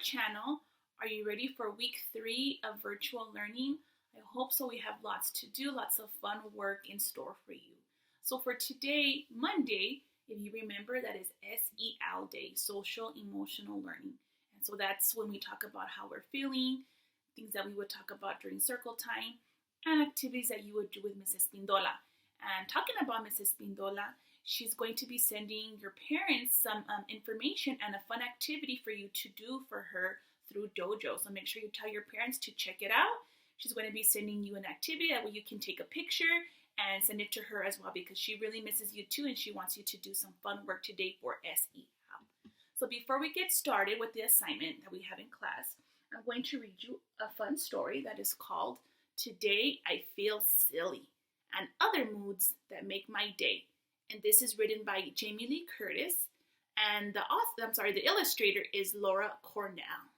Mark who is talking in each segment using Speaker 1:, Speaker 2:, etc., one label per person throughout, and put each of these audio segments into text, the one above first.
Speaker 1: channel. Are you ready for week 3 of virtual learning? I hope so. We have lots to do, lots of fun work in store for you. So for today, Monday, if you remember, that is SEL Day, Social Emotional Learning. And so that's when we talk about how we're feeling, things that we would talk about during circle time, and activities that you would do with Mrs. Pindola. And talking about Mrs. Pindola, she's going to be sending your parents some information and a fun activity for you to do for her through Dojo. So make sure you tell your parents to check it out. She's going to be sending you an activity that way you can take a picture and send it to her as well, because she really misses you too and she wants you to do some fun work today for SEL. So before we get started with the assignment that we have in class, I'm going to read you a fun story that is called Today I Feel Silly and Other Moods That Make My Day. And this is written by Jamie Lee Curtis, and the illustrator is Laura Cornell.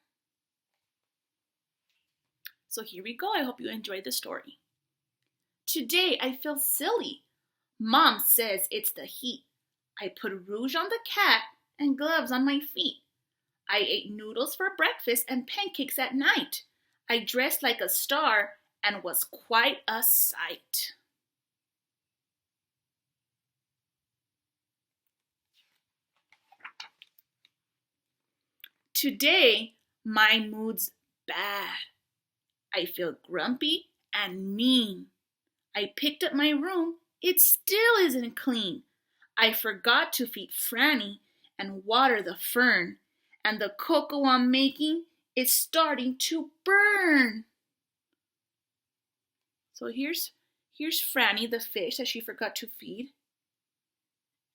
Speaker 1: So here we go. I hope you enjoyed the story. Today I feel silly. Mom says it's the heat. I put rouge on the cat and gloves on my feet. I ate noodles for breakfast and pancakes at night. I dressed like a star and was quite a sight. Today, my mood's bad. I feel grumpy and mean. I picked up my room. It still isn't clean. I forgot to feed Franny and water the fern. And the cocoa I'm making is starting to burn. So here's Franny, the fish that she forgot to feed.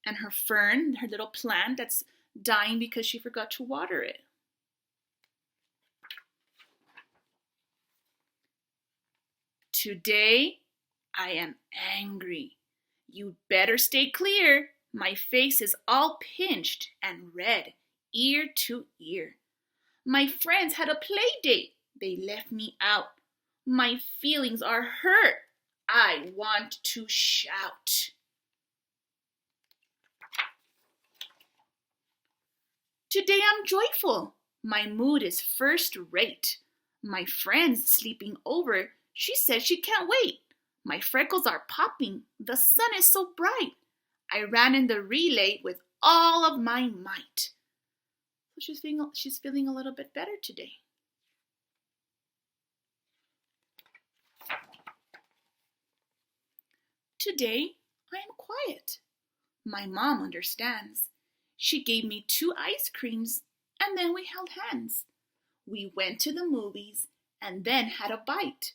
Speaker 1: And her fern, her little plant that's dying because she forgot to water it. Today, I am angry. You'd better stay clear. My face is all pinched and red, ear to ear. My friends had a play date. They left me out. My feelings are hurt. I want to shout. Today I'm joyful. My mood is first rate. My friend's sleeping over. She says she can't wait. My freckles are popping. The sun is so bright. I ran in the relay with all of my might. So she's feeling a little bit better today. Today, I am quiet. My mom understands. She gave me 2 ice creams and then we held hands. We went to the movies and then had a bite.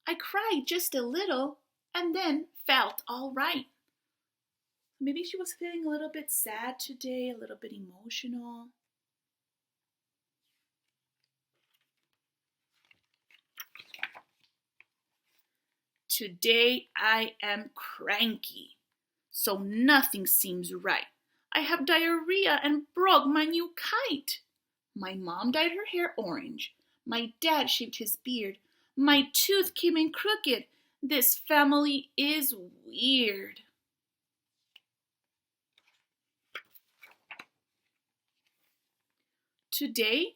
Speaker 1: I cried just a little and then felt all right. Maybe she was feeling a little bit sad today, a little bit emotional. Today I am cranky, so nothing seems right. I have diarrhea and broke my new kite. My mom dyed her hair orange. My dad shaved his beard. My tooth came in crooked. This family is weird. Today,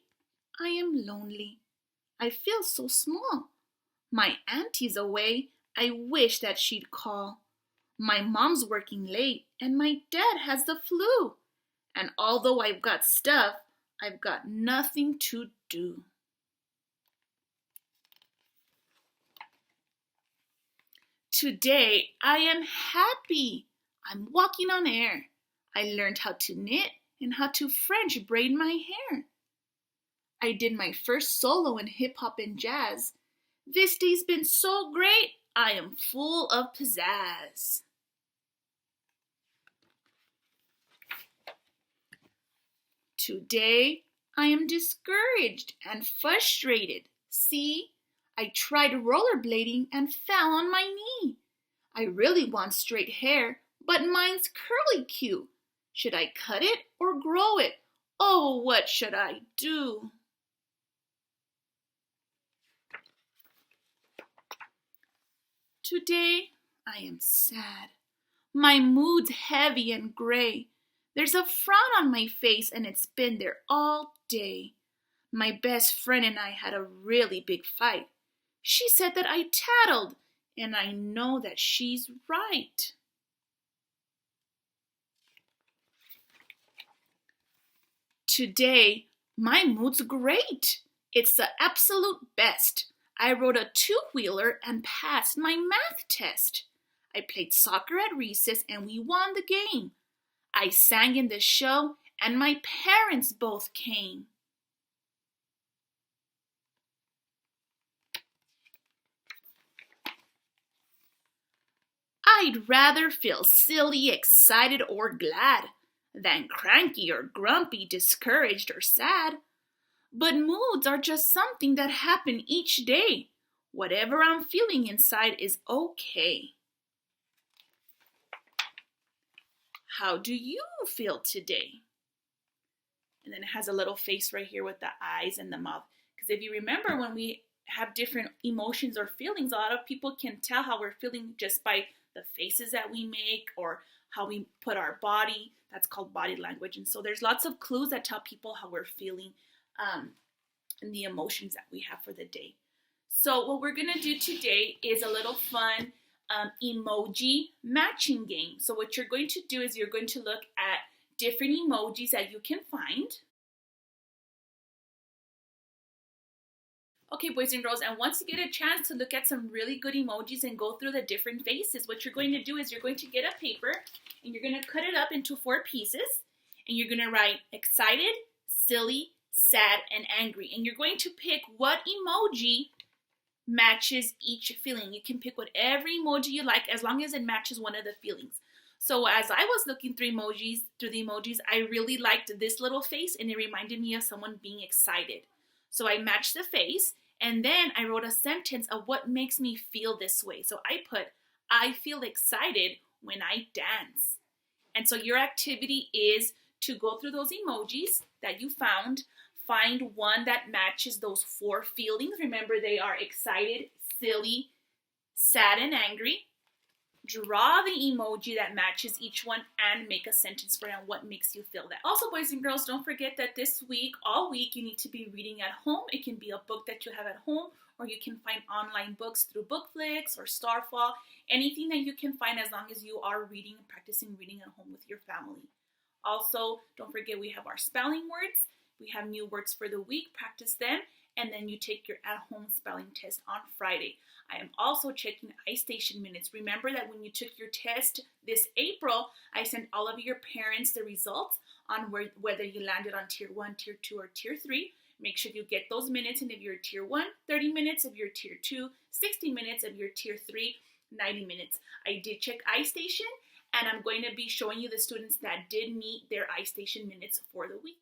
Speaker 1: I am lonely. I feel so small. My auntie's away. I wish that she'd call. My mom's working late and my dad has the flu. And although I've got stuff, I've got nothing to do. Today, I am happy. I'm walking on air. I learned how to knit and how to French braid my hair. I did my first solo in hip hop and jazz. This day's been so great, I am full of pizzazz. Today, I am discouraged and frustrated. See? I tried rollerblading and fell on my knee. I really want straight hair, but mine's curly cue. Should I cut it or grow it? Oh, what should I do? Today, I am sad. My mood's heavy and gray. There's a frown on my face and it's been there all day. My best friend and I had a really big fight. She said that I tattled, and I know that she's right. Today, my mood's great. It's the absolute best. I rode a two-wheeler and passed my math test. I played soccer at recess and we won the game. I sang in the show and my parents both came. I'd rather feel silly, excited, or glad than cranky or grumpy, discouraged, or sad. But moods are just something that happen each day. Whatever I'm feeling inside is okay. How do you feel today? And then it has a little face right here with the eyes and the mouth. Because if you remember, when we have different emotions or feelings, a lot of people can tell how we're feeling just by the faces that we make or how we put our body. That's called body language. And so there's lots of clues that tell people how we're feeling and the emotions that we have for the day. So what we're going to do today is a little fun emoji matching game. So what you're going to do is you're going to look at different emojis that you can find. Okay, boys and girls, and once you get a chance to look at some really good emojis and go through the different faces, what you're going to do is you're going to get a paper and you're going to cut it up into 4 pieces and you're going to write excited, silly, sad, and angry. And you're going to pick what emoji matches each feeling. You can pick whatever emoji you like as long as it matches one of the feelings. So as I was looking through the emojis, I really liked this little face and it reminded me of someone being excited. So I matched the face and then I wrote a sentence of what makes me feel this way. So I put, I feel excited when I dance. And so your activity is to go through those emojis that you found, find one that matches those 4 feelings. Remember, they are excited, silly, sad, and angry. Draw the emoji that matches each one and make a sentence for it on what makes you feel that. Also, boys and girls, don't forget that this week, all week, you need to be reading at home. It can be a book that you have at home, or you can find online books through Bookflix or Starfall, anything that you can find as long as you are reading and practicing reading at home with your family. Also, don't forget we have our spelling words. We have new words for the week. Practice them, and then you take your at-home spelling test on Friday. I am also checking iStation minutes. Remember that when you took your test this April, I sent all of your parents the results on whether you landed on Tier 1, Tier 2, or Tier 3. Make sure you get those minutes, and if you're Tier 1, 30 minutes. If you're Tier 2, 60 minutes. If you're Tier 3, 90 minutes. I did check iStation, and I'm going to be showing you the students that did meet their iStation minutes for the week.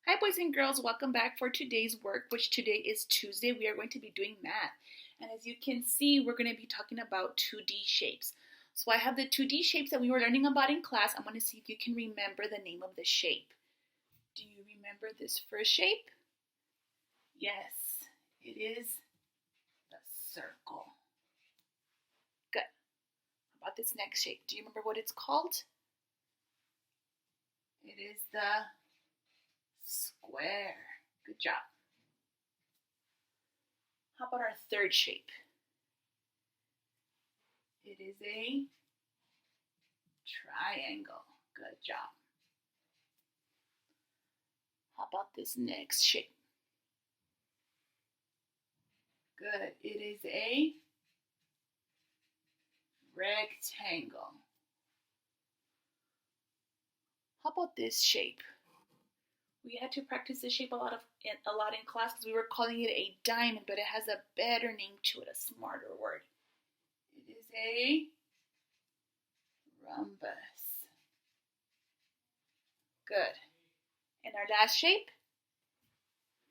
Speaker 1: Hi boys and girls, welcome back for today's work, which today is Tuesday. We are going to be doing math. And as you can see, we're going to be talking about 2D shapes. So I have the 2D shapes that we were learning about in class. I'm going to see if you can remember the name of the shape. Do you remember this first shape? Yes, it is the circle. Good. How about this next shape? Do you remember what it's called? It is the square. Good job. How about our third shape? It is a triangle. Good job. How about this next shape? Good. It is a rectangle. How about this shape? We had to practice this shape a lot in class because we were calling it a diamond, but it has a better name to it, a smarter word. It is a rhombus. Good. And our last shape,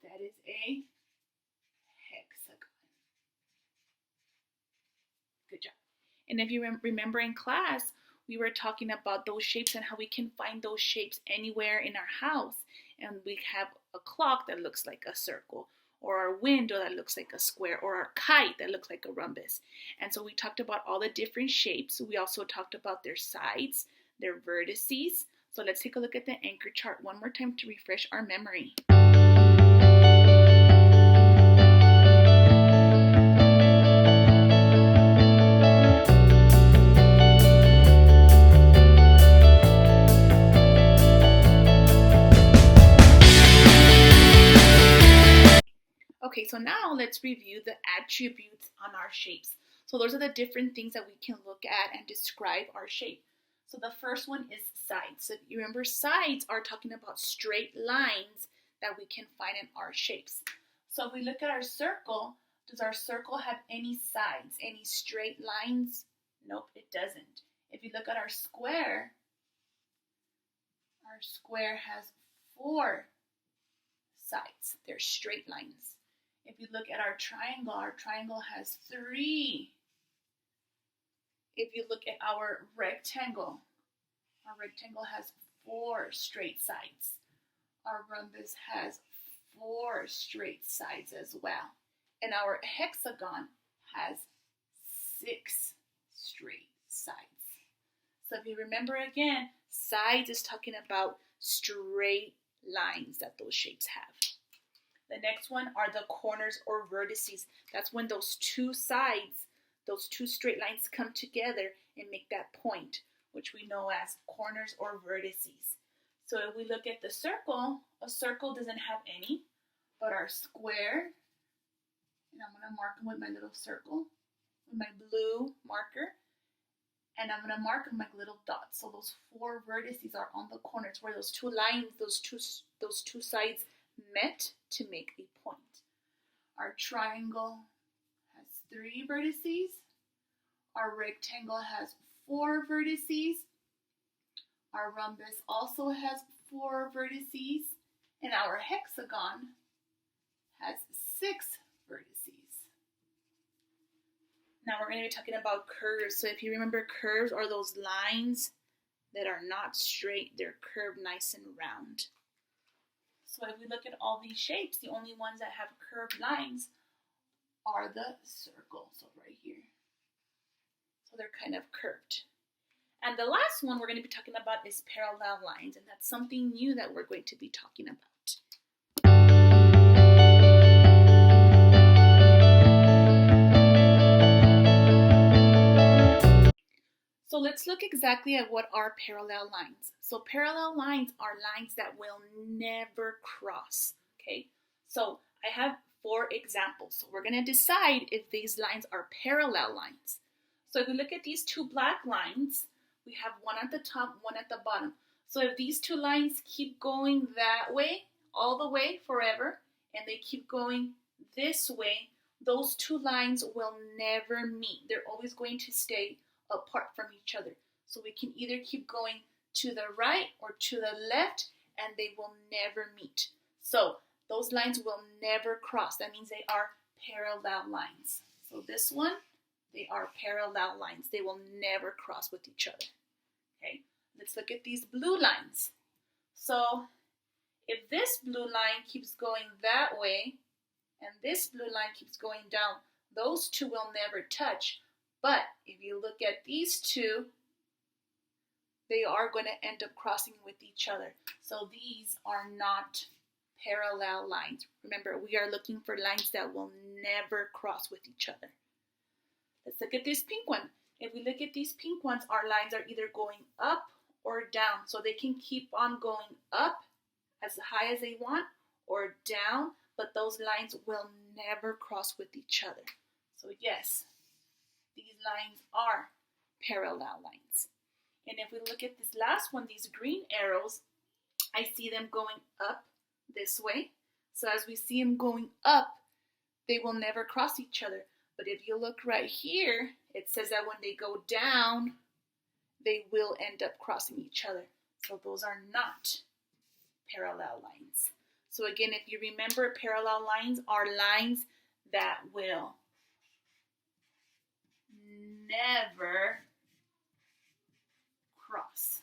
Speaker 1: that is a hexagon. Good job. And if you remember in class, we were talking about those shapes and how we can find those shapes anywhere in our house. And we have a clock that looks like a circle, or our window that looks like a square, or our kite that looks like a rhombus. And so we talked about all the different shapes. We also talked about their sides, their vertices. So let's take a look at the anchor chart one more time to refresh our memory. Okay, so now let's review the attributes on our shapes. So those are the different things that we can look at and describe our shape. So the first one is sides. So you remember, sides are talking about straight lines that we can find in our shapes. So if we look at our circle, does our circle have any sides, any straight lines? Nope, it doesn't. If you look at our square has 4 sides. They're straight lines. If you look at our triangle has 3. If you look at our rectangle has 4 straight sides. Our rhombus has 4 straight sides as well. And our hexagon has 6 straight sides. So if you remember again, sides is talking about straight lines that those shapes have. The next one are the corners or vertices. That's when those 2 sides, those 2 straight lines come together and make that point, which we know as corners or vertices. So if we look at the circle, a circle doesn't have any, but our square, and I'm going to mark them with my little circle, with my blue marker, and I'm going to mark them like little dots. So those 4 vertices are on the corners where those 2 lines, those two sides met to make a point. Our triangle has 3 vertices. Our rectangle has 4 vertices. Our rhombus also has 4 vertices. And our hexagon has 6 vertices. Now we're going to be talking about curves. So if you remember, curves are those lines that are not straight. They're curved nice and round. So if we look at all these shapes, the only ones that have curved lines are the circle, so right here. So they're kind of curved. And the last one we're going to be talking about is parallel lines, and that's something new that we're going to be talking about. So let's look exactly at what are parallel lines. So parallel lines are lines that will never cross, okay? So I have 4 examples. So we're going to decide if these lines are parallel lines. So if we look at these 2 black lines, we have one at the top, one at the bottom. So if these 2 lines keep going that way, all the way forever, and they keep going this way, those 2 lines will never meet. They're always going to stay apart from each other. So we can either keep going to the right or to the left, and they will never meet. So those lines will never cross. That means they are parallel lines. So this one, they are parallel lines. They will never cross with each other. Okay, let's look at these blue lines. So if this blue line keeps going that way, and this blue line keeps going down, those 2 will never touch. But if you look at these 2, they are going to end up crossing with each other. So these are not parallel lines. Remember, we are looking for lines that will never cross with each other. Let's look at this pink one. If we look at these pink ones, our lines are either going up or down. So they can keep on going up as high as they want or down, but those lines will never cross with each other. So yes, these lines are parallel lines. And if we look at this last one, these green arrows, I see them going up this way. So as we see them going up, they will never cross each other. But if you look right here, it says that when they go down, they will end up crossing each other. So those are not parallel lines. So again, if you remember, parallel lines are lines that will never cross.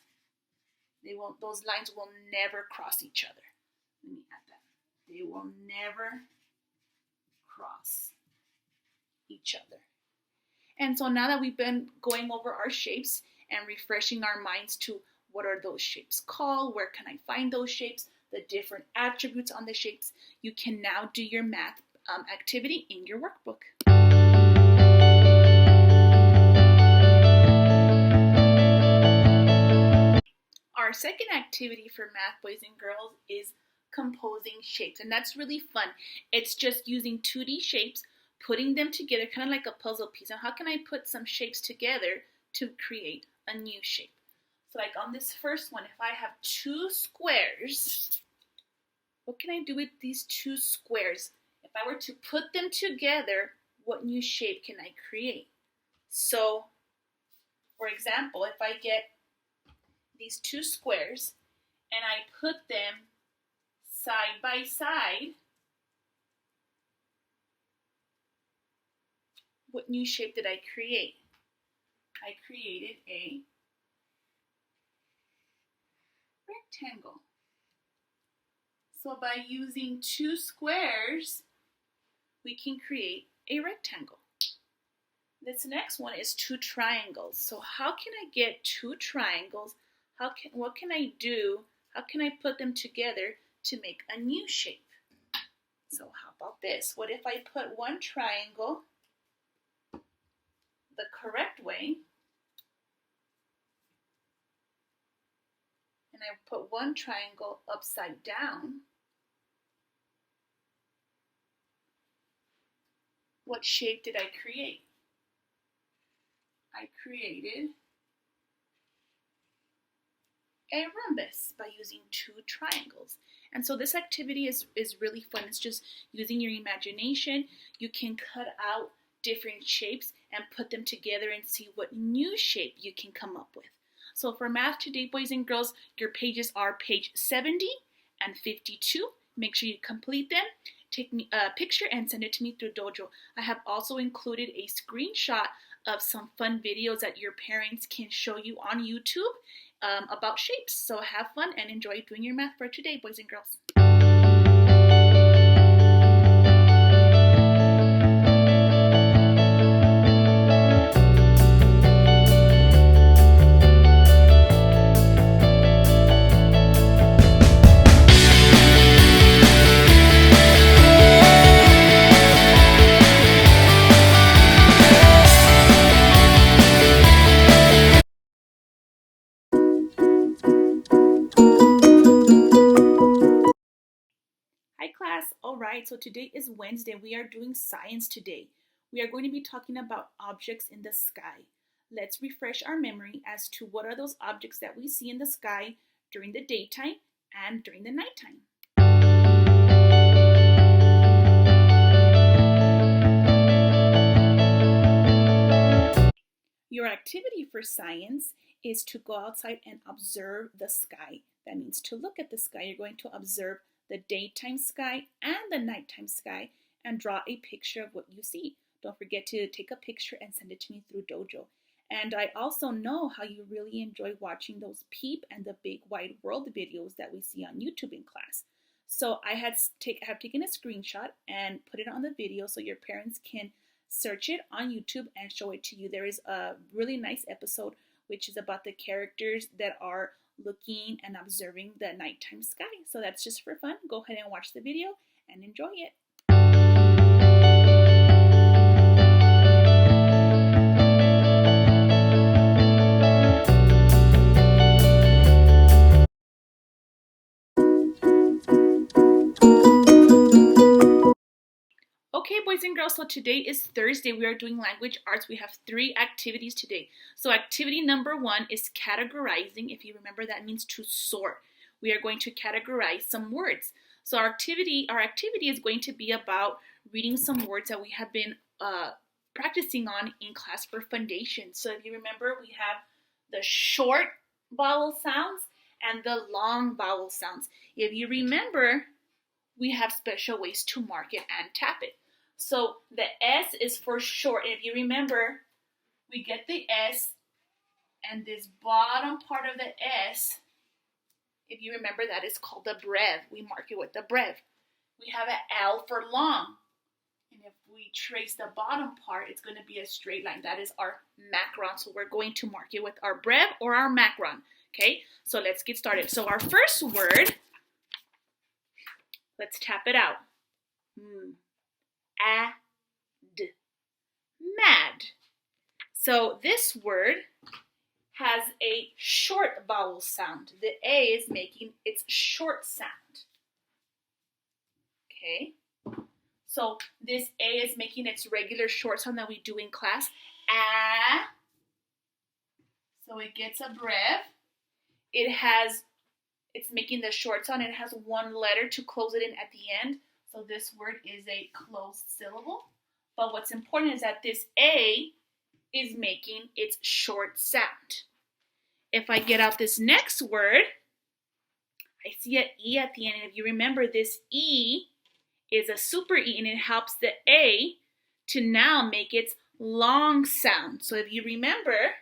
Speaker 1: Those lines will never cross each other. Let me add that. They will never cross each other. And so now that we've been going over our shapes and refreshing our minds to what are those shapes called, where can I find those shapes, the different attributes on the shapes, you can now do your math activity in your workbook. Our second activity for math, boys and girls, is composing shapes, and that's really fun. It's just using 2D shapes, putting them together, kind of like a puzzle piece. And how can I put some shapes together to create a new shape? So like on this first one, if I have 2 squares, what can I do with these 2 squares? If I were to put them together, what new shape can I create? So, for example, if I get these 2 squares and I put them side by side, what new shape did I create? I created a rectangle. So by using 2 squares, we can create a rectangle. This next one is 2 triangles. So how can I get 2 triangles? What can I do? How can I put them together to make a new shape? So how about this? What if I put one triangle the correct way, and I put one triangle upside down? What shape did I create? I created a rhombus by using 2 triangles. And so this activity is really fun. It's just using your imagination. You can cut out different shapes and put them together and see what new shape you can come up with. So for math today, boys and girls, your pages are page 70 and 52. Make sure you complete them. Take me a picture and send it to me through Dojo. I have also included a screenshot of some fun videos that your parents can show you on YouTube about shapes. So have fun and enjoy doing your math for today, boys and girls. All right, so today is Wednesday. We are doing science today. We are going to be talking about objects in the sky. Let's refresh our memory as to what are those objects that we see in the sky during the daytime and during the nighttime. Your activity for science is to go outside and observe the sky. That means to look at the sky. You're going to observe the daytime sky and the nighttime sky and draw a picture of what you see. Don't forget to take a picture and send it to me through Dojo. And I also know how you really enjoy watching those Peep and the Big Wide World videos that we see on YouTube in class. So I have taken a screenshot and put it on the video so your parents can search it on YouTube and show it to you. There is a really nice episode which is about the characters that are looking and observing the nighttime sky. So that's just for fun. Go ahead and watch the video and enjoy it. Okay, boys and girls, so today is Thursday. We are doing language arts. We have 3 activities today. So activity number 1 is categorizing. If you remember, that means to sort. We are going to categorize some words. So our activity is going to be about reading some words that we have been practicing on in class for foundation. So if you remember, we have the short vowel sounds and the long vowel sounds. If you remember, we have special ways to mark it and tap it. So the S is for short. And if you remember, we get the S, and this bottom part of the S, if you remember, that is called the brev. We mark it with the brev. We have an L for long. And if we trace the bottom part, it's going to be a straight line. That is our macron. So we're going to mark it with our brev or our macron. Okay, so let's get started. So our first word, let's tap it out. Ad. Mad. So this word has a short vowel sound. The A is making its short sound. Okay. So this A is making its regular short sound that we do in class. A. So it gets a brev. It's making the short sound. It has one letter to close it in at the end. So this word is a closed syllable. But what's important is that this A is making its short sound. If I get out this next word, I see an E at the end. And if you remember, this E is a super E, and it helps the A to now make its long sound. So if you remember,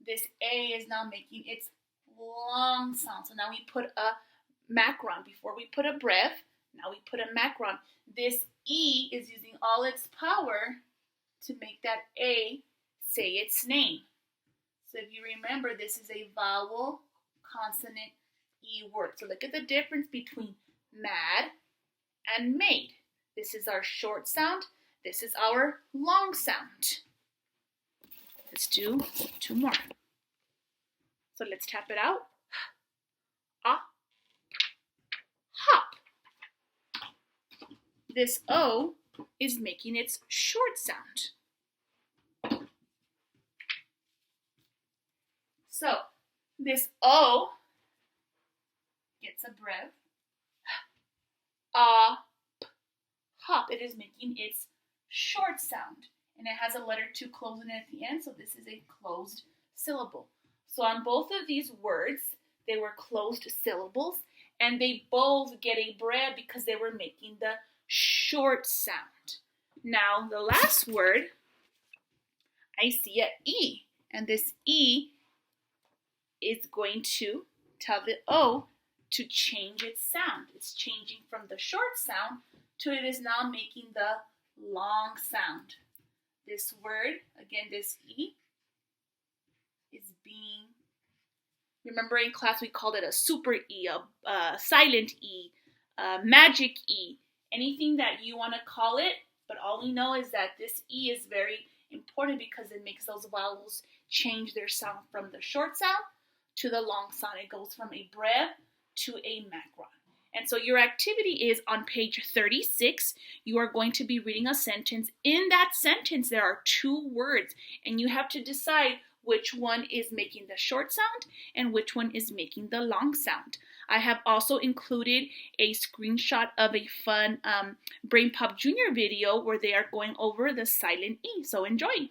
Speaker 1: this A is now making its long sound. So now we put a macron. Before we put a brev, now we put a macron. This E is using all its power to make that A say its name. So if you remember, this is a vowel consonant E word. So look at the difference between mad and made. This is our short sound. This is our long sound. Let's do 2 more. So let's tap it out. Hop. This O is making its short sound. So this O gets a brev. Hop. It is making its short sound. And it has a letter to close in at the end, so this is a closed syllable. So on both of these words, they were closed syllables, and they both get a brev because they were making the short sound. Now, the last word, I see an E, and this E is going to tell the O to change its sound. It's changing from the short sound to it is now making the long sound. This word, again, this E, is being, remember in class we called it a super E, a silent E, a magic E, anything that you want to call it, but all we know is that this E is very important because it makes those vowels change their sound from the short sound to the long sound. It goes from a brev to a macron. And so your activity is on page 36. You are going to be reading a sentence. In that sentence, there are 2 words, and you have to decide which one is making the short sound and which one is making the long sound. I have also included a screenshot of a fun Brain Pop Junior video where they are going over the silent E. So enjoy.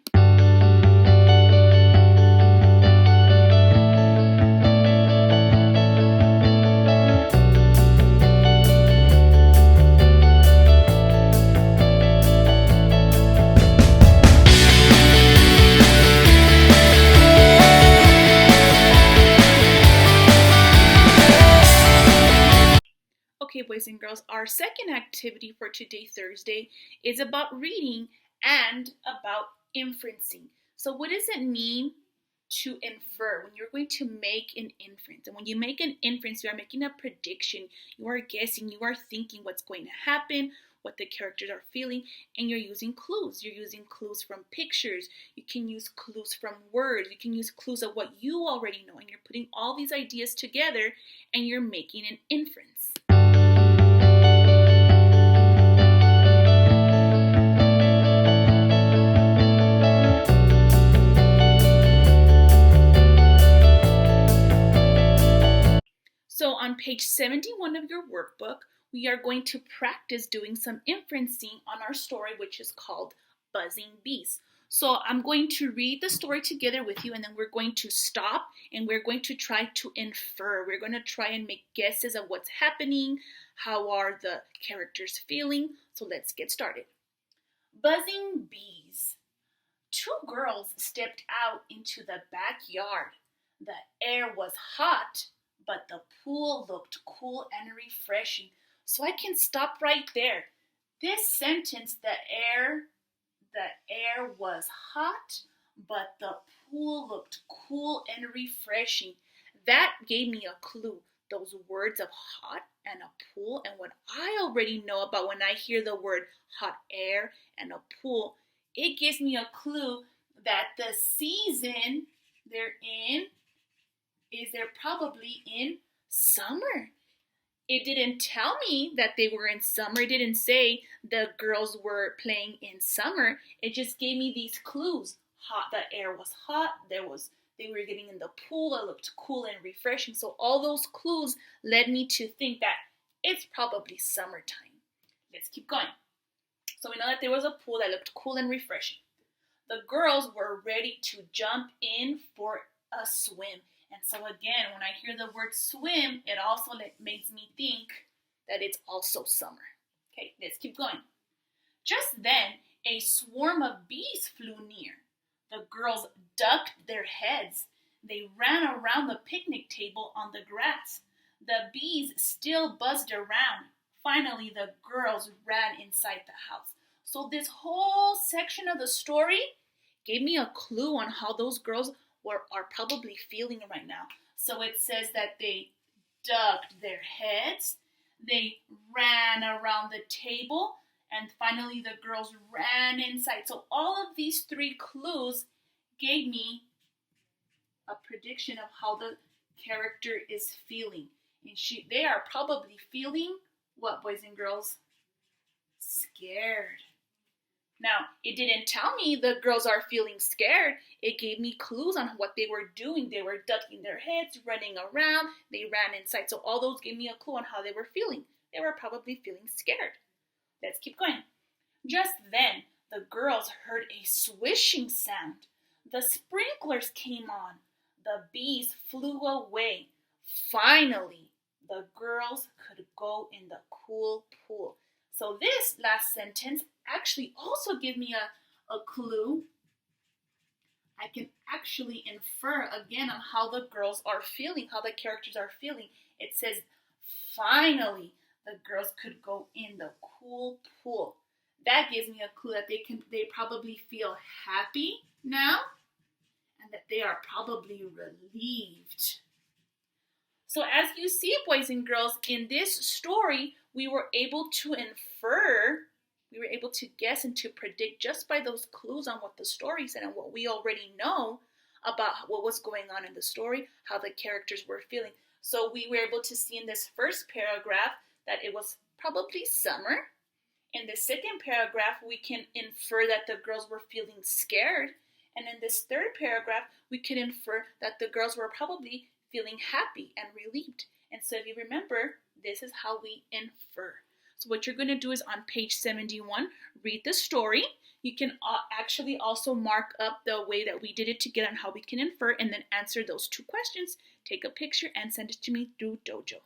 Speaker 1: Okay, boys and girls, our second activity for today, Thursday, is about reading and about inferencing. So what does it mean to infer? When you're going to make an inference, and when you make an inference, you are making a prediction, you are guessing, you are thinking what's going to happen, what the characters are feeling, and you're using clues. You're using clues from pictures. You can use clues from words. You can use clues of what you already know, and you're putting all these ideas together, and you're making an inference. So on page 71 of your workbook, we are going to practice doing some inferencing on our story, which is called Buzzing Bees. So I'm going to read the story together with you, and then we're going to stop and we're going to try to infer. We're going to try and make guesses of what's happening, how are the characters feeling. So let's get started. Buzzing bees. Two girls stepped out into the backyard. The air was hot, but the pool looked cool and refreshing. So I can stop right there. This sentence, the air was hot, but the pool looked cool and refreshing. That gave me a clue. Those words of hot and a pool, and what I already know about when I hear the word hot air and a pool, it gives me a clue that the season they're in they're probably in summer. It didn't tell me that they were in summer. It didn't say the girls were playing in summer. It just gave me these clues. Hot, the air was hot. They were getting in the pool. It looked cool and refreshing. So all those clues led me to think that it's probably summertime. Let's keep going. So we know that there was a pool that looked cool and refreshing. The girls were ready to jump in for a swim. And so again, when I hear the word swim, it also makes me think that it's also summer. Okay, let's keep going. Just then, a swarm of bees flew near. The girls ducked their heads. They ran around the picnic table on the grass. The bees still buzzed around. Finally, the girls ran inside the house. So this whole section of the story gave me a clue on how those girls are probably feeling right now. So it says that they ducked their heads, they ran around the table, and finally the girls ran inside. So all of these three clues gave me a prediction of how the character is feeling. And they are probably feeling what, boys and girls? Scared. Now, it didn't tell me the girls are feeling scared. It gave me clues on what they were doing. They were ducking their heads, running around. They ran inside. So all those gave me a clue on how they were feeling. They were probably feeling scared. Let's keep going. Just then, the girls heard a swishing sound. The sprinklers came on. The bees flew away. Finally, the girls could go in the cool pool. So this last sentence actually also gives me a clue. I can actually infer again on how the girls are feeling, how the characters are feeling. It says, finally, the girls could go in the cool pool. That gives me a clue that they probably feel happy now and that they are probably relieved. So as you see, boys and girls, in this story, we were able to infer, we were able to guess and to predict just by those clues on what the story said and what we already know about what was going on in the story, how the characters were feeling. So we were able to see in this first paragraph that it was probably summer. In the second paragraph, we can infer that the girls were feeling scared. And in this third paragraph, we can infer that the girls were probably feeling happy and relieved. And so if you remember, this is how we infer. So what you're going to do is on page 71, read the story. You can actually also mark up the way that we did it to get on how we can infer and then answer those two questions. Take a picture and send it to me through Dojo.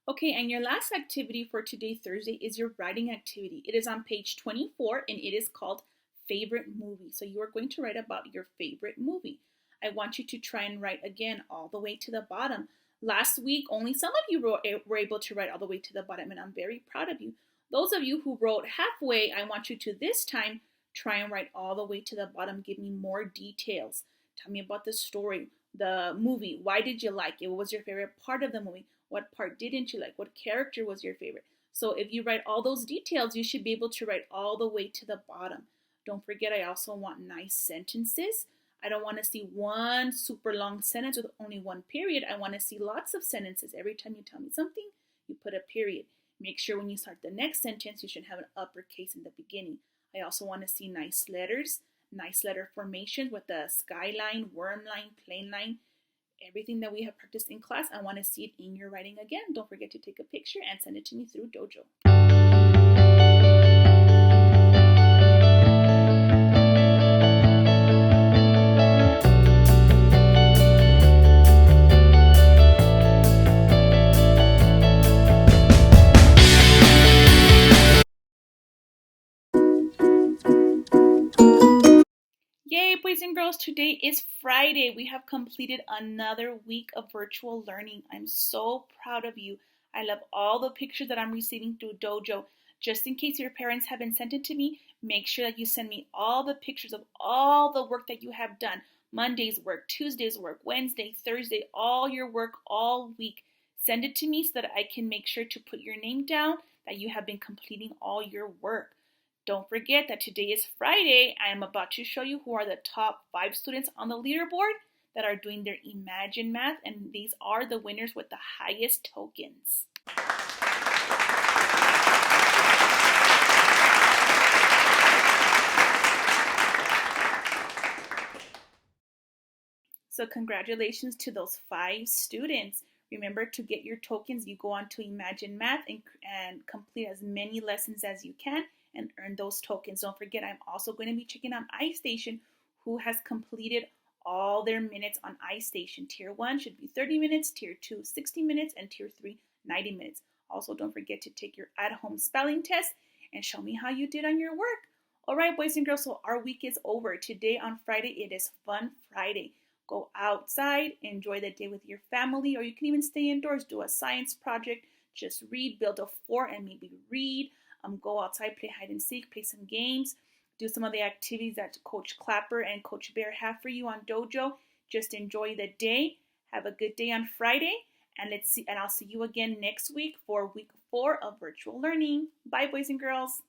Speaker 1: Okay, and your last activity for today, Thursday, is your writing activity. It is on page 24 and it is called Favorite Movie. So you are going to write about your favorite movie. I want you to try and write again all the way to the bottom. Last week, only some of you were able to write all the way to the bottom, and I'm very proud of you. Those of you who wrote halfway, I want you to this time try and write all the way to the bottom. Give me more details. Tell me about the story, the movie. Why did you like it? What was your favorite part of the movie? What part didn't you like? What character was your favorite? So if you write all those details, you should be able to write all the way to the bottom. Don't forget, I also want nice sentences. I don't want to see one super long sentence with only one period. I want to see lots of sentences. Every time you tell me something, you put a period. Make sure when you start the next sentence, you should have an uppercase in the beginning. I also want to see nice letters, nice letter formations with the skyline, worm line, plain line. everything that we have practiced in class. I want to see it in your writing again. Don't forget to take a picture and send it to me through Dojo. Yay, boys and girls, today is Friday. We have completed another week of virtual learning. I'm so proud of you. I love all the pictures that I'm receiving through Dojo. Just in case your parents haven't sent it to me, make sure that you send me all the pictures of all the work that you have done. Monday's work, Tuesday's work, Wednesday, Thursday, all your work all week. Send it to me so that I can make sure to put your name down that you have been completing all your work. Don't forget that today is Friday. I am about to show you who are the top 5 students on the leaderboard that are doing their Imagine Math, and these are the winners with the highest tokens. So congratulations to those 5 students. Remember to get your tokens. You go on to Imagine Math and complete as many lessons as you can and earn those tokens. Don't forget, I'm also going to be checking on iStation who has completed all their minutes on iStation. Tier 1 should be 30 minutes, Tier 2 60 minutes, and Tier 3 90 minutes. Also, don't forget to take your at-home spelling test and show me how you did on your work. All right, boys and girls, so our week is over. Today on Friday, it is Fun Friday. Go outside, enjoy the day with your family, or you can even stay indoors, do a science project, just read, build a fort, and maybe read. Go outside, play hide and seek, play some games, do some of the activities that Coach Clapper and Coach Bear have for you on Dojo. Just enjoy the day. Have a good day on Friday, and I'll see you again next week for week 4 of virtual learning. Bye, boys and girls.